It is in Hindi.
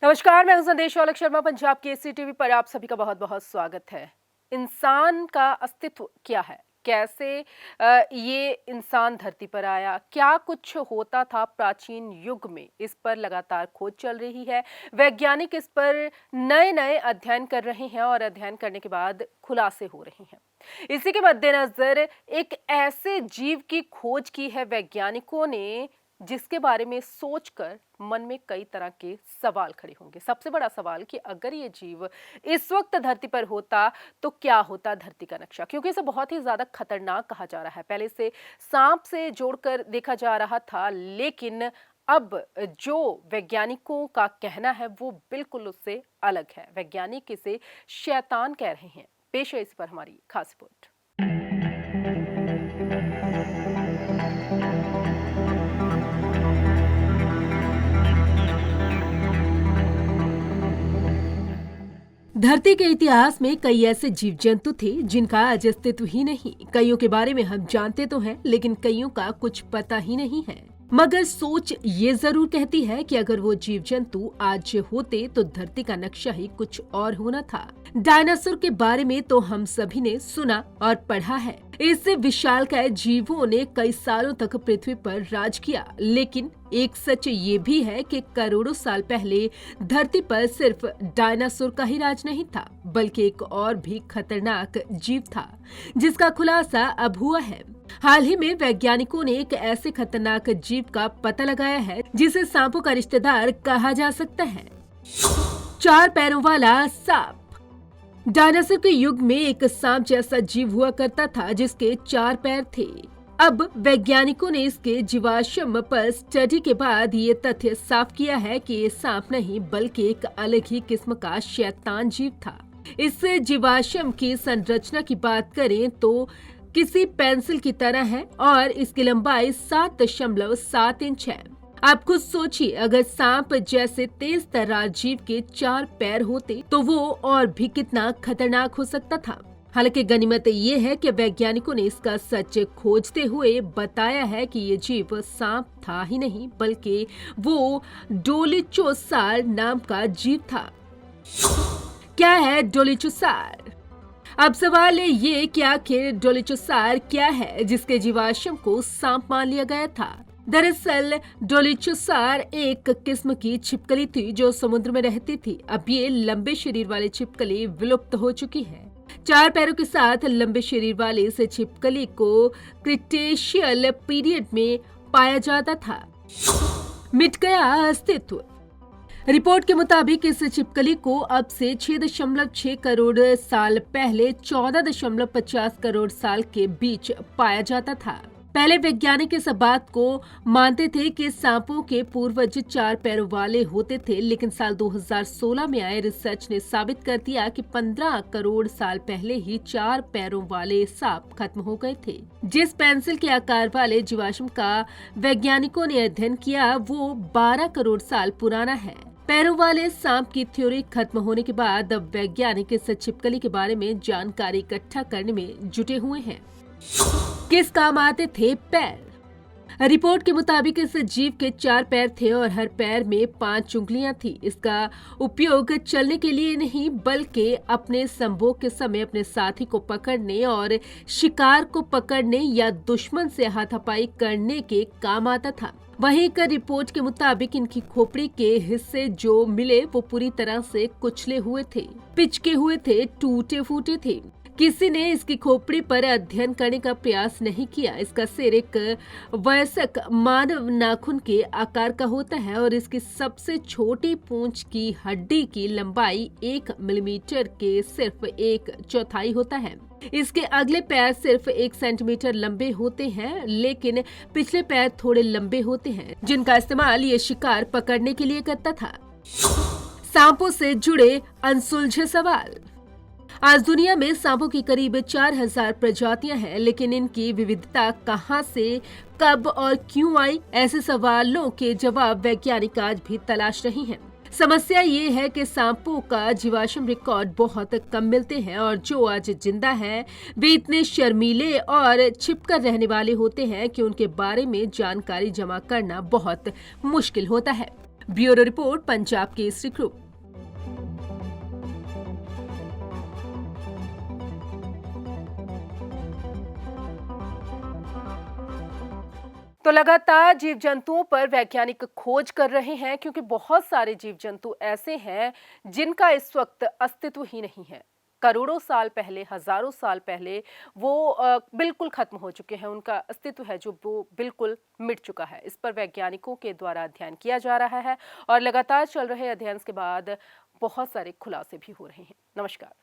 नमस्कार, मैं हूं संदेश औलख शर्मा। पंजाब केसरी टीवी पर आप सभी का बहुत बहुत स्वागत है। इंसान का अस्तित्व क्या है, कैसे ये इंसान धरती पर आया, क्या कुछ होता था प्राचीन युग में, इस पर लगातार खोज चल रही है। वैज्ञानिक इस पर नए नए अध्ययन कर रहे हैं और अध्ययन करने के बाद खुलासे हो रहे हैं। इसी के मद्देनजर एक ऐसे जीव की खोज की है वैज्ञानिकों ने जिसके बारे में सोचकर मन में कई तरह के सवाल खड़े होंगे। सबसे बड़ा सवाल कि अगर ये जीव इस वक्त धरती पर होता तो क्या होता धरती का नक्शा, क्योंकि इसे बहुत ही ज्यादा खतरनाक कहा जा रहा है। पहले से सांप से जोड़कर देखा जा रहा था, लेकिन अब जो वैज्ञानिकों का कहना है वो बिल्कुल उससे अलग है। वैज्ञानिक इसे शैतान कह रहे हैं। पेश है इस पर हमारी खास रिपोर्ट। धरती के इतिहास में कई ऐसे जीव जंतु थे जिनका आज अस्तित्व ही नहीं। कईयों के बारे में हम जानते तो हैं, लेकिन कईयों का कुछ पता ही नहीं है। मगर सोच ये जरूर कहती है कि अगर वो जीव जंतु आज होते तो धरती का नक्शा ही कुछ और होना था। डायनासोर के बारे में तो हम सभी ने सुना और पढ़ा है। इस विशालकाय जीवों ने कई सालों तक पृथ्वी पर राज किया, लेकिन एक सच ये भी है कि करोड़ों साल पहले धरती पर सिर्फ डायनासोर का ही राज नहीं था, बल्कि एक और भी खतरनाक जीव था जिसका खुलासा अब हुआ है। हाल ही में वैज्ञानिकों ने एक ऐसे खतरनाक जीव का पता लगाया है जिसे सांपों का रिश्तेदार कहा जा सकता है। 4 पैरों वाला सांप। डायनासोर के युग में एक सांप जैसा जीव हुआ करता था जिसके 4 पैर थे। अब वैज्ञानिकों ने इसके जीवाश्म पर स्टडी के बाद ये तथ्य साफ किया है कि ये सांप नहीं बल्कि एक अलग ही किस्म का शैतान जीव था। इस जीवाश्म की संरचना की बात करें तो किसी पेंसिल की तरह है और इसकी लंबाई 7.7 इंच है। आप खुद सोचिए, अगर सांप जैसे तेज तर्रार जीव के 4 पैर होते तो वो और भी कितना खतरनाक हो सकता था। हालांकि गनीमत ये है कि वैज्ञानिकों ने इसका सच खोजते हुए बताया है कि ये जीव सांप था ही नहीं बल्कि वो डोलिचोसार नाम का जीव था। क्या है डोलिचोसार? अब सवाल है ये कि आखिर डोलिचोसार क्या है जिसके जीवाश्म को सांप मान लिया गया था। दरअसल डोलिचोसार एक किस्म की छिपकली थी जो समुद्र में रहती थी। अब ये लंबे शरीर वाली छिपकली विलुप्त हो चुकी है। 4 पैरों के साथ लंबे शरीर वाली इस छिपकली को क्रिटेशियल पीरियड में पाया जाता था। मिट गया अस्तित्व। रिपोर्ट के मुताबिक इस छिपकली को अब से 6.6 करोड़ साल पहले 14.50 करोड़ साल के बीच पाया जाता था। पहले वैज्ञानिक इस बात को मानते थे कि सांपों के पूर्वज 4 पैरों वाले होते थे, लेकिन साल 2016 में आए रिसर्च ने साबित कर दिया कि 15 करोड़ साल पहले ही 4 पैरों वाले सांप खत्म हो गए थे। जिस पेंसिल के आकार वाले जीवाश्म का वैज्ञानिकों ने अध्ययन किया वो 12 करोड़ साल पुराना है। पैरों वाले सांप की थ्योरी खत्म होने के बाद अब वैज्ञानिक इस छिपकली के बारे में जानकारी इकट्ठा करने में जुटे हुए हैं। किस काम आते थे पैर? रिपोर्ट के मुताबिक इस जीव के 4 पैर थे और हर पैर में 5 उंगलियां थी। इसका उपयोग चलने के लिए नहीं बल्कि अपने संभोग के समय अपने साथी को पकड़ने और शिकार को पकड़ने या दुश्मन से हाथापाई करने के काम आता था। वहीं एक रिपोर्ट के मुताबिक इनकी खोपड़ी के हिस्से जो मिले वो पूरी तरह से कुचले हुए थे, पिचके हुए थे, टूटे फूटे थे। किसी ने इसकी खोपड़ी पर अध्ययन करने का प्रयास नहीं किया। इसका सिर एक वयस्क मानव नाखून के आकार का होता है और इसकी सबसे छोटी पूंछ की हड्डी की लंबाई 1 मिलीमीटर के सिर्फ 1/4 होता है। इसके अगले पैर सिर्फ 1 सेंटीमीटर लंबे होते हैं, लेकिन पिछले पैर थोड़े लंबे होते हैं जिनका इस्तेमाल ये शिकार पकड़ने के लिए करता था। सांपों से जुड़े अनसुलझे सवाल। आज दुनिया में सांपों की करीब 4000 प्रजातियां हैं, लेकिन इनकी विविधता कहां से, कब और क्यों आई, ऐसे सवालों के जवाब वैज्ञानिक आज भी तलाश रहे हैं। समस्या ये है कि सांपों का जीवाश्म रिकॉर्ड बहुत कम मिलते हैं और जो आज जिंदा है वे इतने शर्मीले और छिपकर रहने वाले होते हैं कि उनके बारे में जानकारी जमा करना बहुत मुश्किल होता है। Bureau report, Punjab Kesari group. तो लगातार जीव जंतुओं पर वैज्ञानिक खोज कर रहे हैं, क्योंकि बहुत सारे जीव जंतु ऐसे हैं जिनका इस वक्त अस्तित्व ही नहीं है। करोड़ों साल पहले, हजारों साल पहले वो बिल्कुल खत्म हो चुके हैं। उनका अस्तित्व है जो वो बिल्कुल मिट चुका है। इस पर वैज्ञानिकों के द्वारा अध्ययन किया जा रहा है और लगातार चल रहे अध्ययन के बाद बहुत सारे खुलासे भी हो रहे हैं। नमस्कार।